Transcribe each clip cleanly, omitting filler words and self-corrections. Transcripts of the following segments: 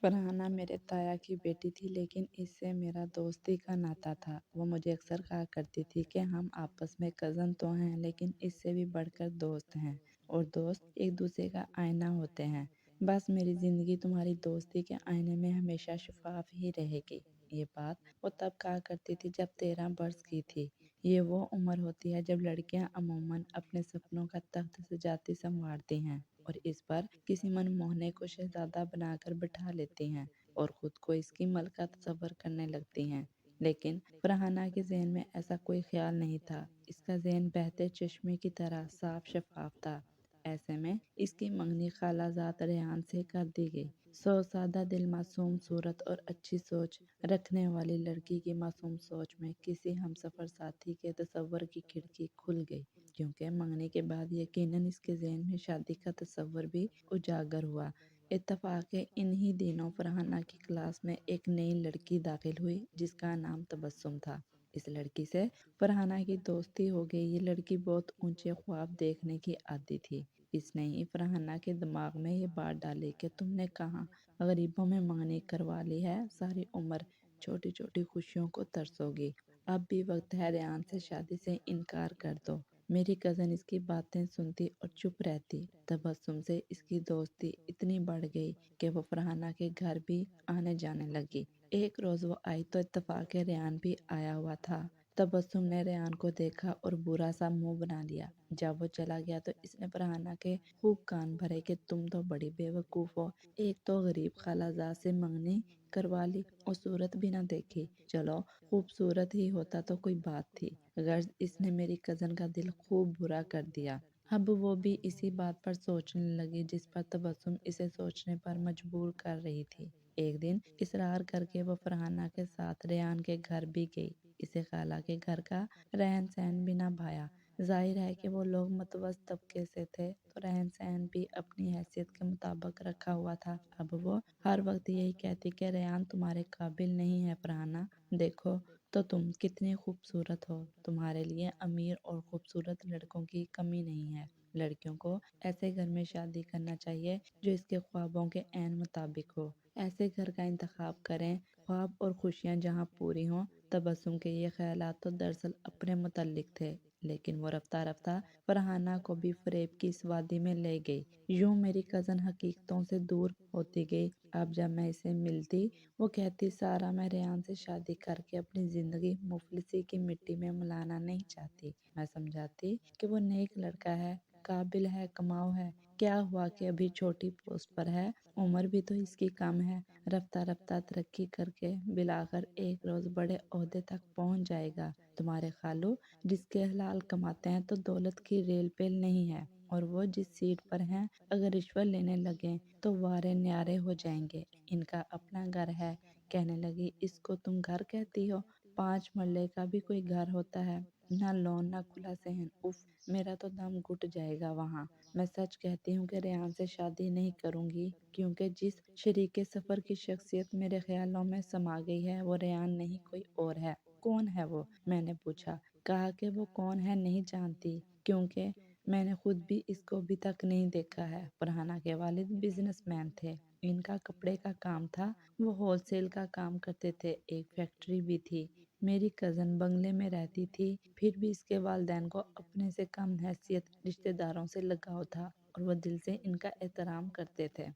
फरहाना मेरे ताया की बेटी थी, लेकिन इससे मेरा दोस्ती का नाता था। वो मुझे अक्सर कहा करती थी कि हम आपस में कज़न तो हैं, लेकिन इससे भी बढ़कर दोस्त हैं, और दोस्त एक दूसरे का आईना होते हैं। बस मेरी ज़िंदगी तुम्हारी दोस्ती के आईने में हमेशा शफाफ ही रहेगी। ये बात वो तब कहा करती थी जब 13 वर्ष की थी। ये वो उम्र होती है जब लड़कियां अमूमन अपने सपनों का तख्त सजाती संवारती हैं, और इस पर किसी मनमोहने को शहजादा बनाकर बिठा लेती हैं और खुद को इसकी मलका तस्वर करने लगती हैं। लेकिन फरहाना के ज़हन में ऐसा कोई ख्याल नहीं था। इसका ज़हन बहते चश्मे की तरह साफ शफाफ था। ऐसे में इसकी मंगनी खालाजाद रेहान से कर दी गई। सादा दिल, मासूम सूरत और अच्छी सोच रखने वाली लड़की की मासूम सोच में किसी हमसफर साथी के तस्वर की खिड़की खुल गई, क्योंकि मंगनी के बाद यकीनन इसके ज़हन में शादी का तस्वर भी उजागर हुआ। इत्तफाक है, इन्हीं दिनों फरहाना की क्लास में एक नई लड़की दाखिल हुई जिसका नाम तबस्सुम था। इस लड़की से फरहाना की दोस्ती हो गई। ये लड़की बहुत ऊंचे ख्वाब देखने की आदी थी। इसने ही फरहाना के दिमाग में ये बात डाली कि तुमने कहाँ गरीबों में मंगनी करवा ली है, सारी उम्र छोटी छोटी खुशियों को तरसोगी। अब भी वक्त है, रेहान से शादी से इनकार कर दो। मेरी कज़न इसकी बातें सुनती और चुप रहती। तबस्सुम से इसकी दोस्ती इतनी बढ़ गई कि वो फरहाना के घर भी आने जाने लगी। एक रोज़ वो आई तो इत्तेफाक रेहान भी आया हुआ था। तबस्सुम ने रेहान को देखा और बुरा सा मुंह बना लिया। जब वो चला गया तो इसने फरहाना के खूब कान भरे कि तुम तो बड़ी बेवकूफ़ हो। एक तो गरीब खालाजाद से मंगनी करवा ली और सूरत भी ना देखी। चलो, खूबसूरत ही होता तो कोई बात थी, गर्ज इसने मेरी कज़न का दिल खूब बुरा कर दिया। अब वो भी इसी बात पर सोचने लगी जिस पर तबस्सुम इसे सोचने पर मजबूर कर रही थी। एक दिन इसरार करके वो फरहाना के साथ रेहान के घर भी गई। इसे खाला के घर का रहन सहन भी ना भाया। जाहिर है कि वो लोग मतवस्त तबके से थे, तो रहन सहन भी अपनी हैसियत के मुताबिक रखा हुआ था। अब वो हर वक्त यही कहती कि रेहान तुम्हारे काबिल नहीं है फरहाना, देखो तो तुम कितनी खूबसूरत हो। तुम्हारे लिए अमीर और खूबसूरत लड़कों की कमी नहीं है। लड़कियों को ऐसे घर में शादी करना चाहिए जो इसके ख्वाबों के ऐन मुताबिक हो। ऐसे घर का इंतखाब करें, ख्वाब और खुशियाँ जहाँ पूरी हों। तबस्सुम के ये ख्यालात तो दरअसल अपने मुतल्लिक थे, लेकिन वो रफ्ता रफ्ता फरहाना को भी फरेब की इस वादी में ले गई। यूं मेरी कज़न हकीकतों से दूर होती गई। अब जब मैं इसे मिलती, वो कहती सारा, मैं रेहान से शादी करके अपनी ज़िंदगी मुफलिसी की मिट्टी में मिलाना नहीं चाहती। मैं समझाती कि वो नेक लड़का है, काबिल है, कमाऊ है। क्या हुआ कि अभी छोटी पोस्ट पर है, उम्र भी तो इसकी कम है। रफ्ता रफ्ता तरक्की करके बिलाकर एक रोज़ बड़े ओहदे तक पहुंच जाएगा। तुम्हारे खालू जिसके हलाल कमाते हैं तो दौलत की रेल पेल नहीं है, और वो जिस सीट पर हैं अगर रिश्वत लेने लगें तो वारे न्यारे हो जाएंगे। इनका अपना घर है। कहने लगी, इसको तुम घर कहती हो? 5 मरले का भी कोई घर होता है? ना लॉन ना खुला सहन, उफ, मेरा तो दम घुट जाएगा वहाँ। मैं सच कहती हूँ कि रेहान से शादी नहीं करूँगी, क्योंकि जिस शरीके सफ़र की शख्सियत मेरे ख्यालों में समा गई है वो रेहान नहीं कोई और है। कौन है वो? मैंने पूछा। कहा कि वो कौन है नहीं जानती, क्योंकि मैंने खुद भी इसको अभी तक नहीं देखा है। फरहाना के वालिद बिजनेसमैन थे। इनका कपड़े का काम था। वो होलसेल का काम करते थे, एक फैक्ट्री भी थी। मेरी कज़न बंगले में रहती थी, फिर भी इसके वालिदैन को अपने से कम हैसियत रिश्तेदारों से लगाव था, और वो दिल से इनका एहतराम करते थे।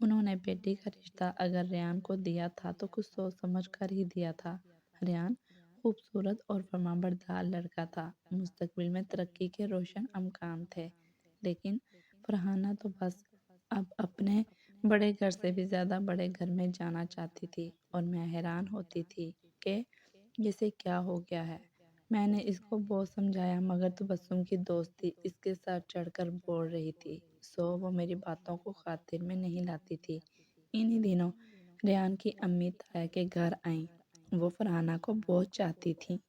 उन्होंने बेटी का रिश्ता अगर रेहान को दिया था तो कुछ सोच समझ कर ही दिया था। रेहान खूबसूरत और फरमाबरदार लड़का था, मुस्तकबिल में तरक्की के रोशन अमकान थे। लेकिन फरहाना तो बस अब अपने बड़े घर से भी ज़्यादा बड़े घर में जाना चाहती थी, और मैं हैरान होती थी कि इसे क्या हो गया है। मैंने इसको बहुत समझाया, मगर तबस्सुम की दोस्ती इसके साथ चढ़कर बोल रही थी, सो वो मेरी बातों को खातिर में नहीं लाती थी। इन्हीं दिनों रेहान की अम्मी ताया के घर आईं। वो फरहाना को बहुत चाहती थी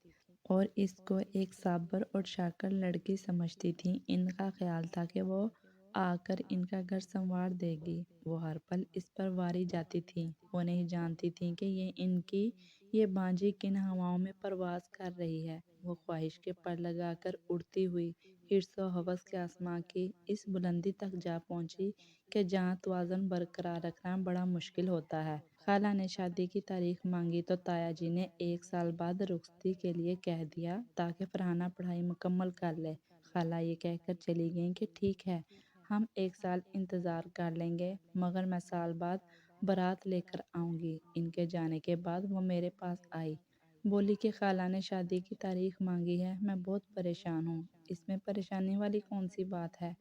और इसको एक साबर और शाकर लड़की समझती थी। इनका ख्याल था कि वो आकर इनका घर संवार देगी। वो हर पल इस पर वारी जाती थी। वो नहीं जानती थी कि ये बांझी किन हवाओं में परवास कर रही है। वो ख्वाहिश के पर लगाकर उड़ती हुई حرص و حوث کے آسمان کی اس بلندی تک جا پہنچی کہ جہاں توازن برقرار رکھنا بڑا مشکل ہوتا ہے۔ خالہ نے شادی کی تاریخ مانگی تو تایا جی نے 1 سال بعد رخصتی کے لیے کہہ دیا تاکہ فرحانہ پڑھائی مکمل کر لے۔ خالہ یہ کہہ کر چلی گئیں کہ ٹھیک ہے، ہم 1 سال انتظار کر لیں گے، مگر میں سال بعد بارات لے کر آؤں گی۔ ان کے جانے کے بعد وہ میرے پاس آئی، بولی کہ خالہ نے شادی کی تاریخ مانگی ہے، میں بہت پریشان ہوں۔ اس میں پریشانی والی کون سی بات ہے؟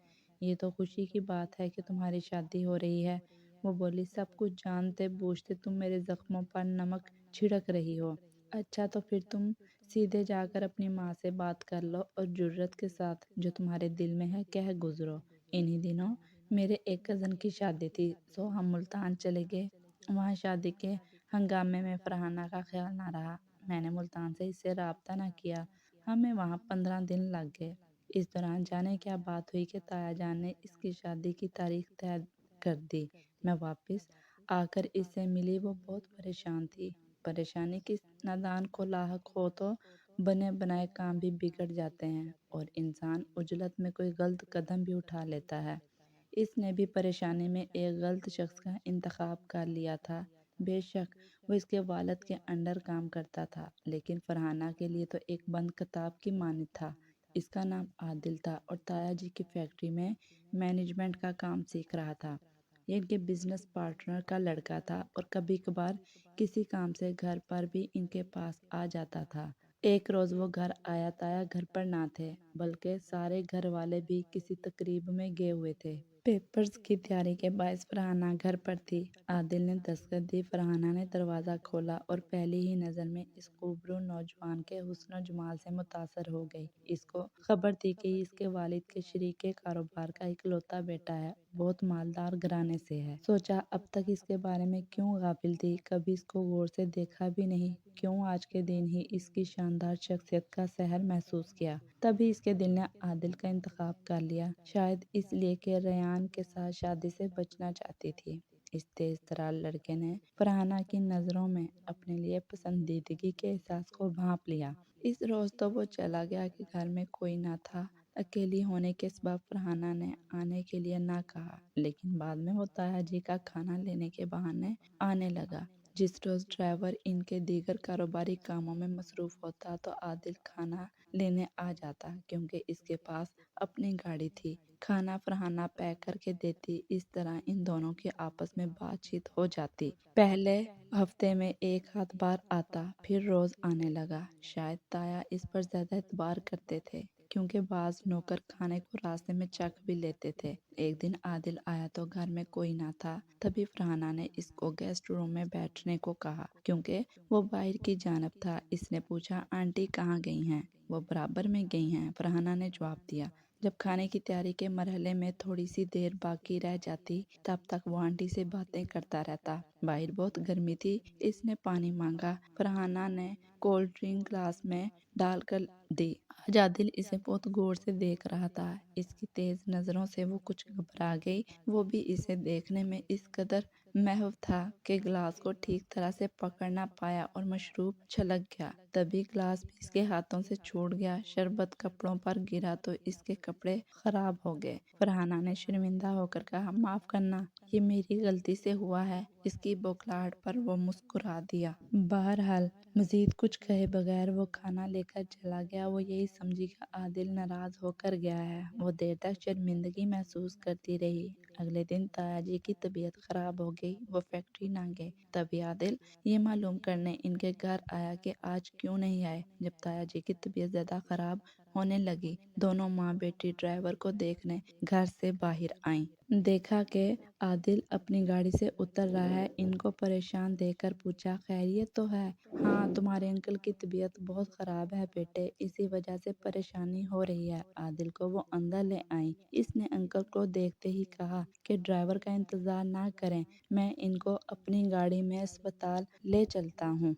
یہ تو خوشی کی بات ہے کہ تمہاری شادی ہو رہی ہے۔ وہ بولی سب کچھ جانتے بوجھتے تم میرے زخموں پر نمک چھڑک رہی ہو۔ اچھا تو پھر تم سیدھے جا کر اپنی ماں سے بات کر لو اور جرت کے ساتھ جو تمہارے دل میں ہے کہہ گزرو۔ انہی دنوں میرے ایک کزن کی شادی تھی، سو ہم ملتان چلے گئے۔ وہاں شادی کے ہنگامے میں فرحانہ کا خیال نہ رہا، میں نے ملتان سے اس سے رابطہ نہ کیا، ہمیں وہاں 15 دن لگ گئے۔ اس دوران جانے کیا بات ہوئی کہ تایا جان نے اس کی شادی کی تاریخ طے کر دی۔ میں واپس آ کر اس سے ملی، وہ بہت پریشان تھی۔ پریشانی کس نادان کو لاحق ہو تو بنے بنائے کام بھی بگڑ جاتے ہیں اور انسان عجلت میں کوئی غلط قدم بھی اٹھا لیتا ہے۔ اس نے بھی پریشانی میں ایک غلط شخص کا انتخاب کر لیا تھا۔ بے شک وہ اس کے والد کے انڈر کام کرتا تھا، لیکن فرحانہ کے لیے تو ایک بند کتاب کی مانند تھا۔ اس کا نام عادل تھا اور تایا جی کی فیکٹری میں مینجمنٹ کا کام سیکھ رہا تھا۔ یہ ان کے بزنس پارٹنر کا لڑکا تھا اور کبھی کبھار کسی کام سے گھر پر بھی ان کے پاس آ جاتا تھا۔ ایک روز وہ گھر آیا، تایا گھر پر نہ تھے، بلکہ سارے گھر والے بھی کسی تقریب میں گئے ہوئے تھے۔ پیپرز کی تیاری کے باعث فرحانہ گھر پر تھی۔ عادل نے دستک دی، فرحانہ نے دروازہ کھولا اور پہلی ہی نظر میں اس خوبرو نوجوان کے حسن و جمال سے متاثر ہو گئی۔ اس کو خبر تھی کہ یہ اس کے والد کے شریک کاروبار کا اکلوتا بیٹا ہے، بہت مالدار گھرانے سے ہے۔ سوچا اب تک اس کے بارے میں کیوں غافل تھی، کبھی اس کو غور سے دیکھا بھی نہیں، کیوں آج کے دن ہی اس کی شاندار شخصیت کا سحر محسوس کیا۔ تبھی اس کے دل نے عادل کا انتخاب کر لیا، شاید اس لیے کہ ریان کے ساتھ شادی سے بچنا چاہتی تھی۔ اس تیز ترار لڑکے نے فرحانہ کی نظروں میں اپنے لیے پسندیدگی کے احساس کو بھانپ لیا۔ اس روز تو وہ چلا گیا کہ گھر میں کوئی نہ تھا۔ اکیلی ہونے کے سبب فرحانہ نے آنے کے لیے نہ کہا، لیکن بعد میں وہ تایا جی کا کھانا لینے کے بہانے آنے لگا۔ جس روز ڈرائیور ان کے دیگر کاروباری کاموں میں مصروف ہوتا تو عادل کھانا لینے آ جاتا، کیونکہ اس کے پاس اپنی گاڑی تھی۔ کھانا فرحانہ پیک کر کے دیتی، اس طرح ان دونوں کی آپس میں بات چیت ہو جاتی۔ پہلے ہفتے میں 1 آدھ بار آتا، پھر روز آنے لگا۔ شاید تایا اس پر زیادہ اعتبار کرتے تھے، کیونکہ بعض نوکر کھانے کو راستے میں چکھ بھی لیتے تھے۔ ایک دن عادل آیا تو گھر میں کوئی نہ تھا، تبھی فرحانہ نے اس کو گیسٹ روم میں بیٹھنے کو کہا، کیونکہ وہ باہر کی جانب تھا۔ اس نے پوچھا آنٹی کہاں گئی ہیں؟ وہ برابر میں گئی ہیں، فرحانہ نے جواب دیا۔ جب کھانے کی تیاری کے مرحلے میں تھوڑی سی دیر باقی رہ جاتی، تب تک وہ آنٹی سے باتیں کرتا رہتا۔ باہر بہت گرمی تھی، اس نے پانی مانگا، فرحانہ نے کولڈ ڈرنک گلاس میں ڈال کر دی۔ آج عادل اسے بہت غور سے دیکھ رہا تھا، اس کی تیز نظروں سے وہ کچھ گھبرا گئی۔ وہ بھی اسے دیکھنے میں اس قدر محو تھا کہ گلاس کو ٹھیک طرح سے پکڑ نہ پایا اور مشروب چھلک گیا۔ تبھی گلاس بھی اس کے ہاتھوں سے چھوٹ گیا، شربت کپڑوں پر گرا تو اس کے کپڑے خراب ہو گئے۔ فرحانہ نے شرمندہ ہو کر کہا معاف کرنا، یہ میری غلطی سے ہوا ہے۔ اس کی بوکھلاہٹ پر وہ مسکرا دیا۔ بہرحال مزید کچھ کہے بغیر وہ کھانا لے کر چلا گیا۔ وہ یہی سمجھی کہ عادل ناراض ہو کر گیا ہے۔ وہ دیر تک شرمندگی محسوس کرتی رہی۔ اگلے دن تایا جی کی طبیعت خراب ہو گئی، وہ فیکٹری نہ گئے۔ تبھی عادل یہ معلوم کرنے ان کے گھر آیا کہ آج کیوں نہیں آئے۔ جب تایا جی کی طبیعت زیادہ خراب ہونے لگی، دونوں ماں بیٹی ڈرائیور کو دیکھنے گھر سے باہر آئیں۔ دیکھا کہ عادل اپنی گاڑی سے اتر رہا ہے، ان کو پریشان دیکھ کر پوچھا خیریت تو ہے؟ ہاں، تمہارے انکل کی طبیعت بہت خراب ہے بیٹے، اسی وجہ سے پریشانی ہو رہی ہے۔ عادل کو وہ اندر لے آئیں۔ اس نے انکل کو دیکھتے ہی کہا کہ ڈرائیور کا انتظار نہ کریں، میں ان کو اپنی گاڑی میں اسپتال لے چلتا ہوں۔